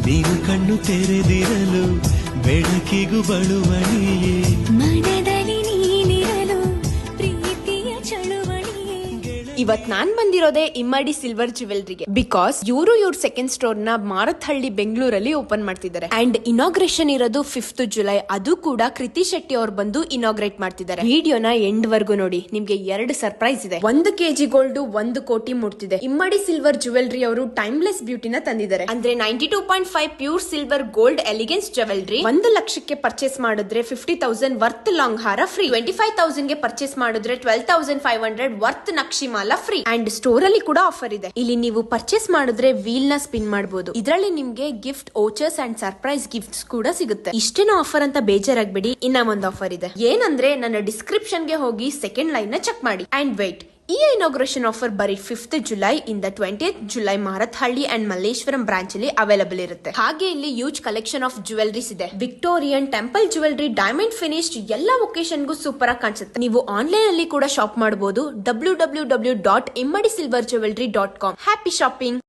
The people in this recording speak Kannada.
ನೀನು ಕಣ್ಣು ತೆರೆದಿರಲು ಬೆಳಕಿಗೂ ಬಳುವಳಿಯೇ ಮನದಲ್ಲಿ ನೀನಿರಲು ಪ್ರೀತಿಯ ಚಳುವಳಿಯೇ. ಇವತ್ ನಾನ್ ಬಂದಿರೋದೇ ಇಮ್ಮಡಿ ಸಿಲ್ವರ್ ಜ್ಯುವೆಲ್ರಿಗೆ. ಬಿಕಾಸ್ ಇವ್ರ ಸೆಕೆಂಡ್ ಸ್ಟೋರ್ ನ ಮಾರತ್ಹಳ್ಳಿ ಬೆಂಗಳೂರಲ್ಲಿ ಓಪನ್ ಮಾಡ್ತಿದ್ದಾರೆ. ಅಂಡ್ ಇನಾಗ್ರೇಷನ್ ಇರೋದು 5th ಜುಲೈ. ಅದು ಕೂಡ ಕೃತಿ ಶೆಟ್ಟಿ ಅವ್ರು ಬಂದು ಇನಾಗ್ರೇಟ್ ಮಾಡ್ತಿದ್ದಾರೆ. ವಿಡಿಯೋನ ಎಂಡ್ ವರ್ಗು ನೋಡಿ, ನಿಮ್ಗೆ 2 ಸರ್ಪ್ರೈಸ್ ಇದೆ. 1 kg ಗೋಲ್ಡ್ 1 ಕೋಟಿ ಮುಟ್ತಿದೆ. ಇಮ್ಮಡಿ ಸಿಲ್ವರ್ ಜ್ಯುವೆಲ್ರಿ ಅವರು ಟೈಮ್ಲೆಸ್ ಬ್ಯೂಟಿನ ತಂದಿದ್ದಾರೆ. ಅಂದ್ರೆ 92.5 pure silver gold elegance jewellery 1 ಲಕ್ಷಕ್ಕೆ ಪರ್ಚೇಸ್ ಮಾಡಿದ್ರೆ 50,000 ವರ್ತ್ ಲಾಂಗ್ ಹಾರ ಫ್ರೀ. 25,000 ಗೆ ಪರ್ಚೇಸ್ ಮಾಡಿದ್ರೆ 12,500 ವರ್ತ್ ನಕ್ಷಿ ಮಾಲ ಫ್ರೀ. ಅಂಡ್ ಸ್ಟೋರ್ ಅಲ್ಲಿ ಕೂಡ ಆಫರ್ ಇದೆ. ಇಲ್ಲಿ ನೀವು ಪರ್ಚೇಸ್ ಮಾಡಿದ್ರೆ ವೀಲ್ ನ ಸ್ಪಿನ್ ಮಾಡಬಹುದು. ಇದರಲ್ಲಿ ನಿಮ್ಗೆ gift vouchers and surprise gifts ಕೂಡ ಸಿಗುತ್ತೆ. ಇಷ್ಟೇನೋ ಆಫರ್ ಅಂತ ಬೇಜಾರಾಗ್ಬೇಡಿ, ಇನ್ನ ಒಂದು ಆಫರ್ ಇದೆ. ಏನಂದ್ರೆ ನನ್ನ ಡಿಸ್ಕ್ರಿಪ್ಷನ್ ಗೆ ಹೋಗಿ ಸೆಕೆಂಡ್ ಲೈನ್ ನ ಚೆಕ್ ಮಾಡಿ. ಅಂಡ್ ವೇಟ್, ಈ ಇನಾಗ್ರೇಷನ್ ಆಫರ್ ಬರೀ 5th ಜುಲೈ ಇಂದ 20th July Marathahalli and Malleshwaram branch ಅಲ್ಲಿ ಅವೈಲಬಲ್ ಇರುತ್ತೆ. ಹಾಗೆ ಇಲ್ಲಿ ಯೂಜ್ ಕಲೆಕ್ಷನ್ ಆಫ್ ಜ್ಯುವೆಲ್ರೀಸ್ ಇದೆ. Victorian, temple jewellery, diamond finished ಎಲ್ಲಾ ಒಕೇಶನ್ಗೂ ಸೂಪರ್ ಆಗಿ ಕಾಣಿಸುತ್ತೆ. ನೀವು ಆನ್ಲೈನ್ ಅಲ್ಲಿ ಕೂಡ ಶಾಪ್ ಮಾಡಬಹುದು. www.immadisilverjewelry.com. Happy shopping.